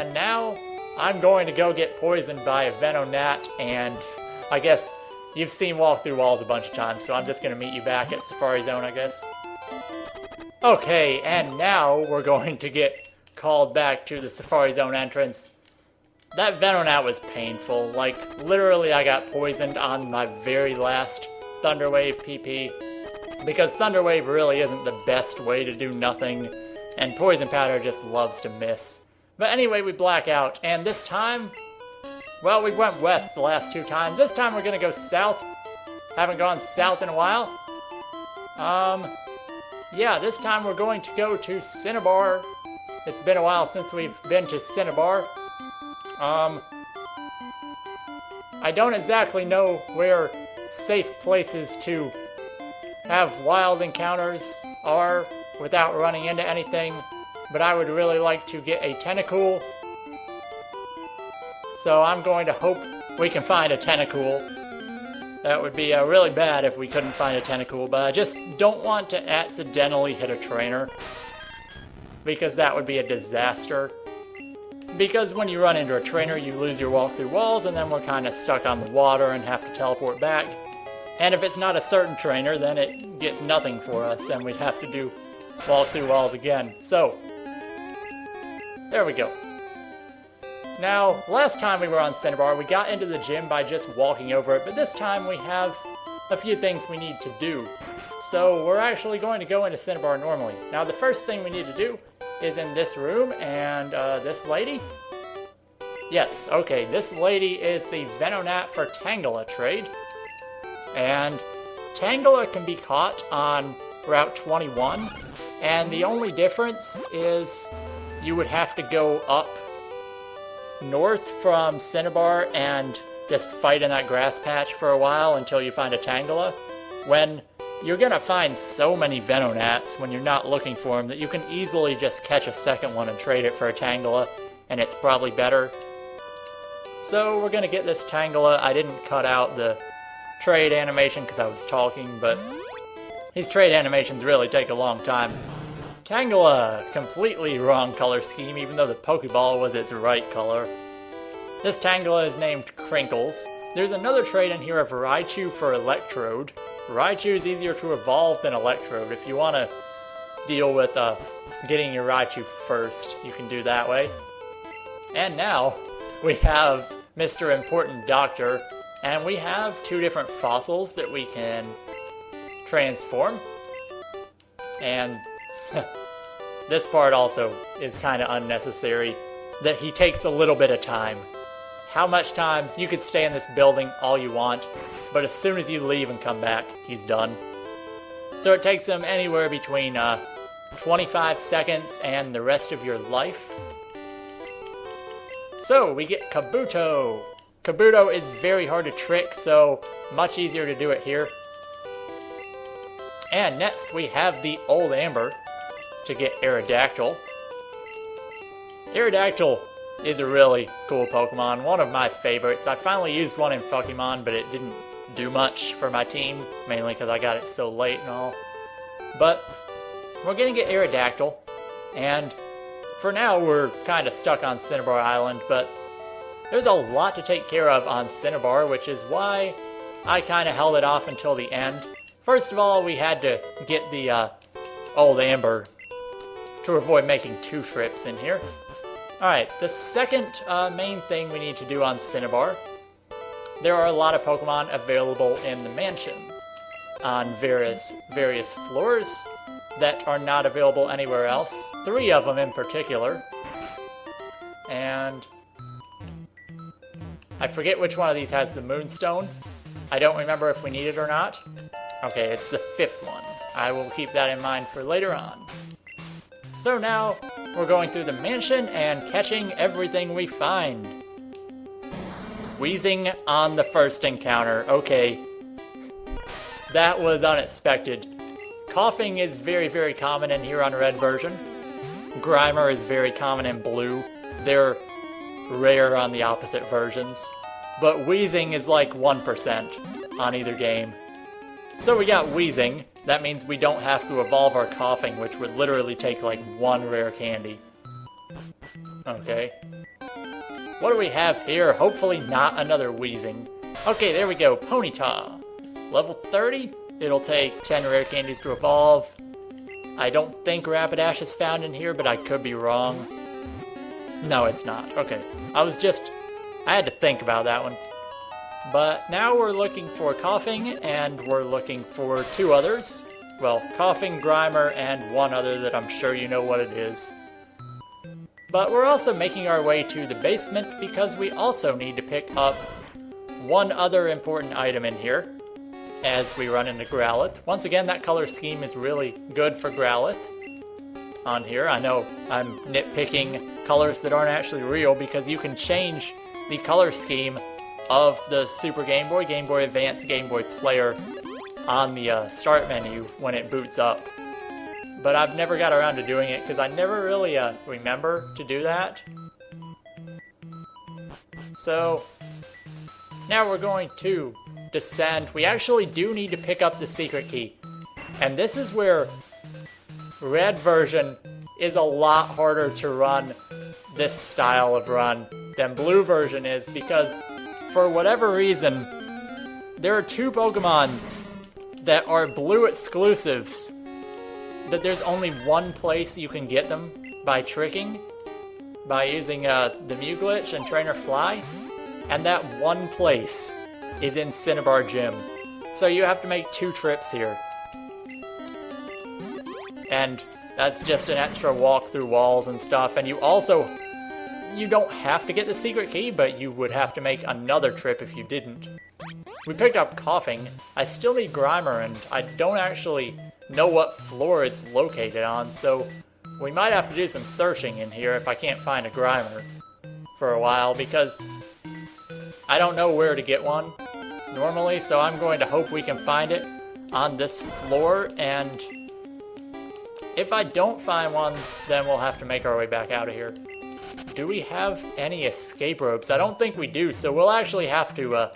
And now I'm going to go get poisoned by a Venonat, and I guess you've seen Walk Through Walls a bunch of times, so I'm just going to meet you back at Safari Zone, I guess. Okay, and now we're going to get called back to the Safari Zone entrance. That Venonat was painful. Like, literally I got poisoned on my very last Thunderwave PP, because Thunderwave really isn't the best way to do nothing, and Poison Powder just loves to miss. But anyway, we black out, and this time, well, we went west the last 2 times. This time we're gonna go south. Haven't gone south in a while. Yeah, this time we're going to go to Cinnabar. It's been a while since we've been to Cinnabar. I don't exactly know where safe places to have wild encounters are without running into anything, but I would really like to get a Tentacool. So I'm going to hope we can find a Tentacool. That would be really bad if we couldn't find a Tentacool, but I just don't want to accidentally hit a trainer, because that would be a disaster. Because when you run into a trainer, you lose your walk through walls, and then we're kind of stuck on the water and have to teleport back. And if it's not a certain trainer, then it gets nothing for us, and we'd have to do walk through walls again. So, there we go. Now, last time we were on Cinnabar, we got into the gym by just walking over it, but this time we have a few things we need to do. So we're actually going to go into Cinnabar normally. Now, the first thing we need to do is in this room, and this lady? Yes, okay, this lady is the Venonat for Tangela trade. And Tangela can be caught on Route 21, and the only difference is you would have to go up north from Cinnabar and just fight in that grass patch for a while until you find a Tangela, when you're gonna find so many Venonats when you're not looking for them that you can easily just catch a second one and trade it for a Tangela, and it's probably better. So we're gonna get this Tangela. I didn't cut out the trade animation because I was talking, but these trade animations really take a long time. Tangela, completely wrong color scheme, even though the Pokeball was its right color. This Tangela is named Crinkles. There's another trade in here of Raichu for Electrode. Raichu is easier to evolve than Electrode. If you want to deal with getting your Raichu first, you can do that way. And now, we have Mr. Important Doctor, and we have 2 different fossils that we can transform. And this part also is kind of unnecessary, that he takes a little bit of time. How much time? You could stay in this building all you want, but as soon as you leave and come back, he's done. So it takes him anywhere between 25 seconds and the rest of your life. So we get Kabuto. Kabuto is very hard to trick, so much easier to do it here. And next we have the Old Amber to get Aerodactyl. Aerodactyl is a really cool Pokemon, one of my favorites. I finally used one in Pokemon, but it didn't do much for my team, mainly because I got it so late and all. But we're gonna get Aerodactyl, and for now we're kind of stuck on Cinnabar Island, but there's a lot to take care of on Cinnabar, which is why I kind of held it off until the end. First of all, we had to get the Old Amber to avoid making 2 trips in here. Alright, the second main thing we need to do on Cinnabar, there are a lot of Pokemon available in the mansion on various floors that are not available anywhere else. 3 of them in particular. And I forget which one of these has the Moonstone. I don't remember if we need it or not. Okay, it's the 5th one. I will keep that in mind for later on. So now, we're going through the mansion and catching everything we find. Wheezing on the first encounter. Okay. That was unexpected. Coughing is very, very common in here on Red version. Grimer is very common in Blue. They're rare on the opposite versions. But Wheezing is like 1% on either game. So we got Wheezing. That means we don't have to evolve our Coughing, which would literally take like 1 rare candy. Okay. What do we have here? Hopefully not another wheezing. Okay, there we go. Ponyta. Level 30. It'll take 10 rare candies to evolve. I don't think Rapidash is found in here, but I could be wrong. No, it's not. Okay. I had to think about that one. But now we're looking for Coughing, and we're looking for 2 others. Well, Coughing, Grimer, and 1 other that I'm sure you know what it is. But we're also making our way to the basement because we also need to pick up 1 other important item in here as we run into Growlithe. Once again, that color scheme is really good for Growlithe on here. I know I'm nitpicking colors that aren't actually real because you can change the color scheme of the Super Game Boy, Game Boy Advance, Game Boy Player on the start menu when it boots up. But I've never got around to doing it because I never really remember to do that. So now we're going to descend. We actually do need to pick up the secret key. And this is where red version is a lot harder to run this style of run than blue version is because for whatever reason, there are 2 Pokemon that are blue exclusives that there's only 1 place you can get them by tricking, by using the Mew glitch and Trainer Fly, and that 1 place is in Cinnabar Gym. So you have to make 2 trips here. And that's just an extra walk through walls and stuff, and you don't have to get the secret key, but you would have to make another trip if you didn't. We picked up Coughing. I still need Grimer, and I don't actually know what floor it's located on, so we might have to do some searching in here if I can't find a Grimer for a while, because I don't know where to get one normally, so I'm going to hope we can find it on this floor, and if I don't find one, then we'll have to make our way back out of here. Do we have any escape ropes? I don't think we do, so we'll actually have to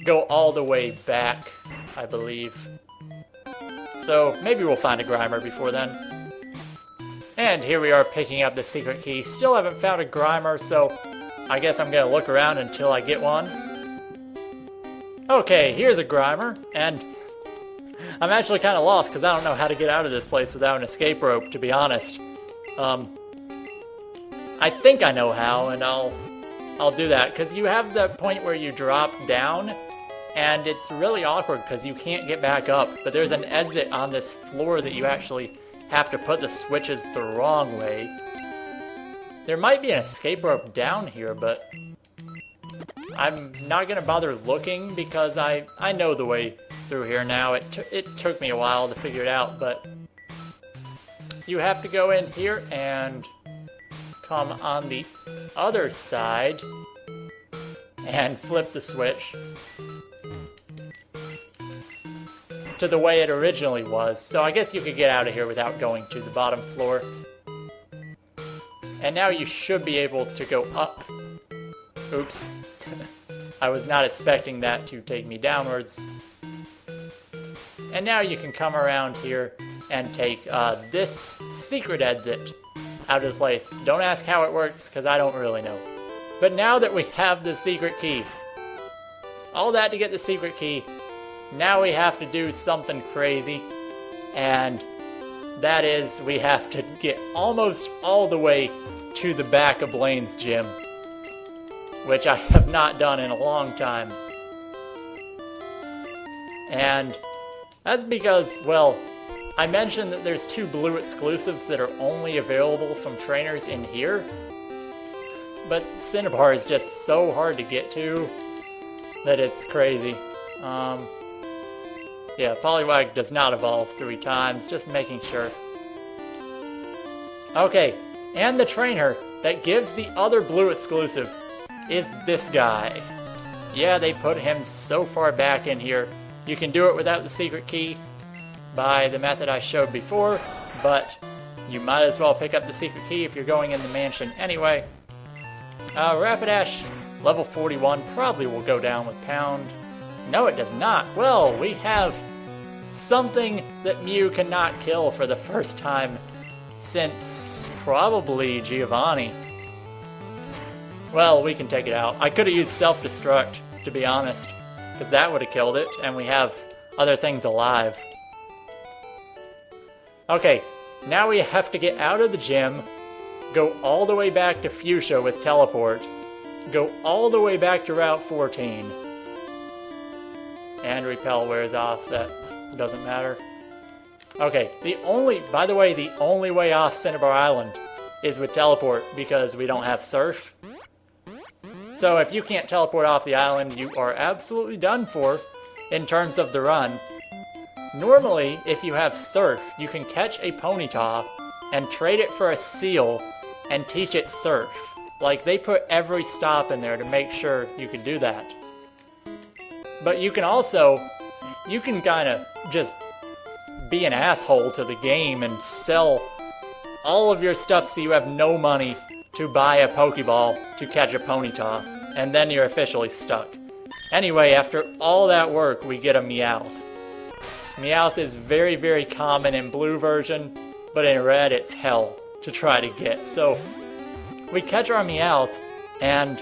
go all the way back, I believe. So maybe we'll find a Grimer before then. And here we are picking up the secret key. Still haven't found a Grimer, so I guess I'm gonna look around until I get one. Okay, here's a Grimer, and I'm actually kind of lost because I don't know how to get out of this place without an escape rope, to be honest. I think I know how, and I'll do that, because you have the point where you drop down, and it's really awkward because you can't get back up, but there's an exit on this floor that you actually have to put the switches the wrong way. There might be an escape rope down here, but I'm not going to bother looking because I know the way through here now. It took me a while to figure it out, but you have to go in here and come on the other side and flip the switch to the way it originally was. So I guess you could get out of here without going to the bottom floor. And now you should be able to go up. Oops. I was not expecting that to take me downwards. And now you can come around here and take this secret exit out of the place. Don't ask how it works, because I don't really know. But now that we have the secret key, all that to get the secret key, now we have to do something crazy, and that is we have to get almost all the way to the back of Blaine's gym, which I have not done in a long time. And that's because, well, I mentioned that there's 2 blue exclusives that are only available from trainers in here, but Cinnabar is just so hard to get to that it's crazy. Yeah, Poliwag does not evolve 3 times, just making sure. Okay, and the trainer that gives the other blue exclusive is this guy. Yeah, they put him so far back in here. You can do it without the secret key by the method I showed before, but you might as well pick up the secret key if you're going in the mansion anyway. Rapidash, level 41, probably will go down with Pound. No, it does not. Well, we have something that Mew cannot kill for the first time since probably Giovanni. Well, we can take it out. I could have used self-destruct, to be honest, because that would have killed it, and we have other things alive. Okay, now we have to get out of the gym, go all the way back to Fuchsia with teleport, go all the way back to Route 14. And repel wears off, that doesn't matter. Okay, by the way, the only way off Cinnabar Island is with teleport because we don't have surf. So if you can't teleport off the island, you are absolutely done for in terms of the run. Normally, if you have surf, you can catch a Ponyta and trade it for a seal and teach it surf. Like, they put every stop in there to make sure you can do that. But you can also, you can kind of just be an asshole to the game and sell all of your stuff so you have no money to buy a Pokeball to catch a Ponyta, and then you're officially stuck. Anyway, after all that work, we get a Meowth. Meowth is very, very common in blue version, but in red it's hell to try to get. So we catch our Meowth, and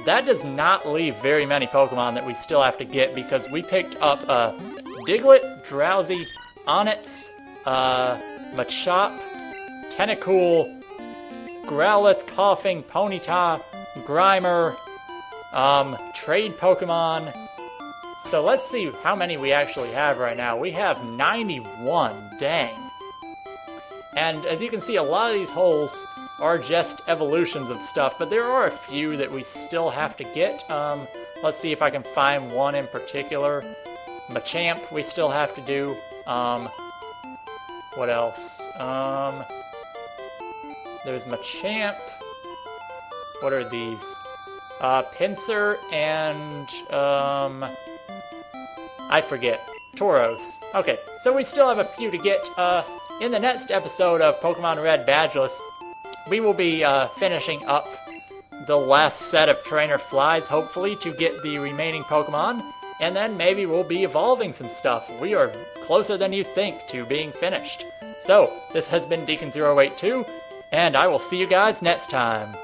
that does not leave very many Pokemon that we still have to get because we picked up Diglett, Drowsy, Onix, Machop, Tentacool, Growlithe, Coughing, Ponyta, Grimer, trade Pokemon. So let's see how many we actually have right now. We have 91, dang. And as you can see, a lot of these holes are just evolutions of stuff, but there are a few that we still have to get. Let's see if I can find one in particular. Machamp we still have to do. What else? There's Machamp. What are these? Pinsir and, I forget. Tauros. Okay, so we still have a few to get. In the next episode of Pokemon Red Badgeless, we will be finishing up the last set of trainer flies, hopefully, to get the remaining Pokemon, and then maybe we'll be evolving some stuff. We are closer than you think to being finished. So, this has been Deacon082, and I will see you guys next time.